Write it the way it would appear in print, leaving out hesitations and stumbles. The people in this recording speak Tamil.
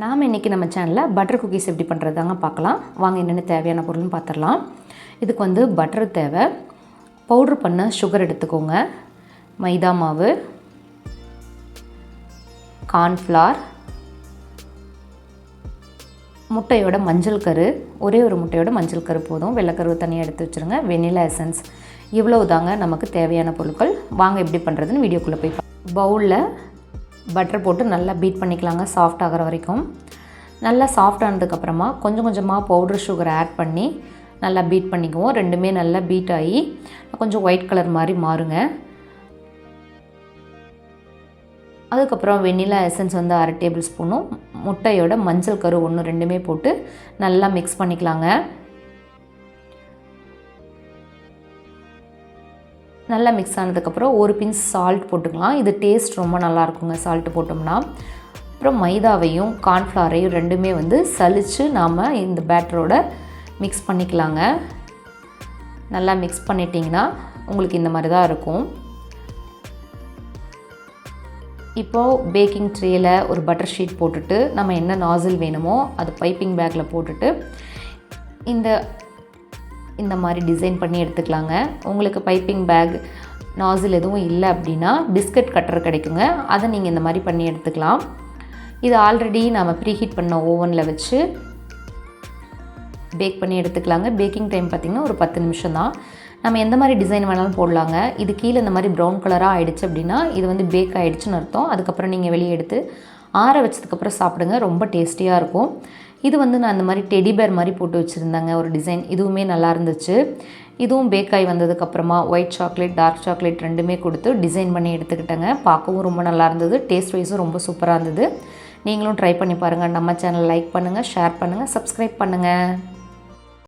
நாம் இன்றைக்கி நம்ம சேனலில் பட்டர் குக்கீஸ் எப்படி பண்ணுறது தாங்க பார்க்கலாம். வாங்க என்னென்ன தேவையான பொருள்னு பார்த்துடலாம். இதுக்கு வந்து பட்டர் தேவை, பவுட்ரு பண்ண சுகர் எடுத்துக்கோங்க, மைதா மாவு, கார்ன்ஃப்ளவர், முட்டையோட மஞ்சள் கரு, ஒரே ஒரு முட்டையோட மஞ்சள் கரு போதும், வெள்ளைக்கருவை தனியாக எடுத்து வச்சுருங்க, வெனிலா எசன்ஸ். இவ்வளவு தாங்க நமக்கு தேவையான பொருட்கள். வாங்க எப்படி பண்ணுறதுன்னு வீடியோக்குள்ளே போய் பவுலில் பட்டர் போட்டு நல்லா பீட் பண்ணிக்கலாங்க, சாஃப்ட் ஆகிற வரைக்கும். நல்லா சாஃப்ட் ஆனதுக்கப்புறமா கொஞ்சம் கொஞ்சமாக பவுடர் சுகர் ஆட் பண்ணி நல்லா பீட் பண்ணிக்குவோம். ரெண்டுமே நல்லா பீட் ஆகி கொஞ்சம் ஒயிட் கலர் மாதிரி மாறுங்க. அதுக்கப்புறம் வெண்ணிலா எசன்ஸ் வந்து 1/2 டேபிள் ஸ்பூனும், முட்டையோட மஞ்சள் கரு 1 ரெண்டுமே போட்டு நல்லா மிக்ஸ் பண்ணிக்கலாங்க. நல்லா மிக்ஸ் ஆனதுக்கப்புறம் ஒரு பிஞ்ச் சால்ட் போட்டுக்கலாம். இது டேஸ்ட் ரொம்ப நல்லாயிருக்குங்க சால்ட்டு போட்டோம்னா. அப்புறம் மைதாவையும் கார்ன்ஃப்ளவரையும் ரெண்டுமே வந்து சலித்து நாம் இந்த பேட்டரோட மிக்ஸ் பண்ணிக்கலாங்க. நல்லா மிக்ஸ் பண்ணிட்டிங்கன்னா உங்களுக்கு இந்த மாதிரி தான் இருக்கும். இப்போது பேக்கிங் ட்ரேயில் ஒரு பட்டர் ஷீட் போட்டுட்டு நம்ம என்ன நாசில் வேணுமோ அது பைப்பிங் பேக்கில் போட்டுட்டு இந்த மாதிரி டிசைன் பண்ணி எடுத்துக்கலாங்க. உங்களுக்கு பைப்பிங் பேக் நாசில் எதுவும் இல்லை அப்படின்னா பிஸ்கட் கட்டர் கிடைக்குங்க, அதை நீங்கள் இந்த மாதிரி பண்ணி எடுத்துக்கலாம். இது ஆல்ரெடி நம்ம ப்ரீஹீட் பண்ண ஓவனில் வச்சு பேக் பண்ணி எடுத்துக்கலாங்க. பேக்கிங் டைம் பார்த்திங்கன்னா ஒரு 10 நிமிஷம் தான். நம்ம எந்த மாதிரி டிசைன் வேணாலும் போடலாங்க. இது கீழே இந்த மாதிரி ப்ரௌன் கலராக ஆகிடுச்சு அப்படின்னா இது வந்து பேக் ஆகிடுச்சுன்னு அர்த்தம். அதுக்கப்புறம் நீங்கள் வெளியே எடுத்து ஆற வச்சதுக்கப்புறம் சாப்பிடுங்க, ரொம்ப டேஸ்டியாக இருக்கும். இது வந்து நான் இந்த மாதிரி டெடி பேர் மாதிரி போட்டு வச்சுருந்தேங்க ஒரு டிசைன், இதுவுமே நல்லா இருந்துச்சு. இதுவும் பேக் ஆகி வந்ததுக்கப்புறமா ஒயிட் சாக்லேட், டார்க் சாக்லேட் ரெண்டுமே கொடுத்து டிசைன் பண்ணி எடுத்துக்கிட்டேங்க. பார்க்கவும் ரொம்ப நல்லா இருந்தது, டேஸ்ட் வைஸும் ரொம்ப சூப்பராக இருந்தது. நீங்களும் ட்ரை பண்ணி பாருங்கள். நம்ம சேனல் லைக் பண்ணுங்கள், ஷேர் பண்ணுங்கள், சப்ஸ்கிரைப் பண்ணுங்கள்.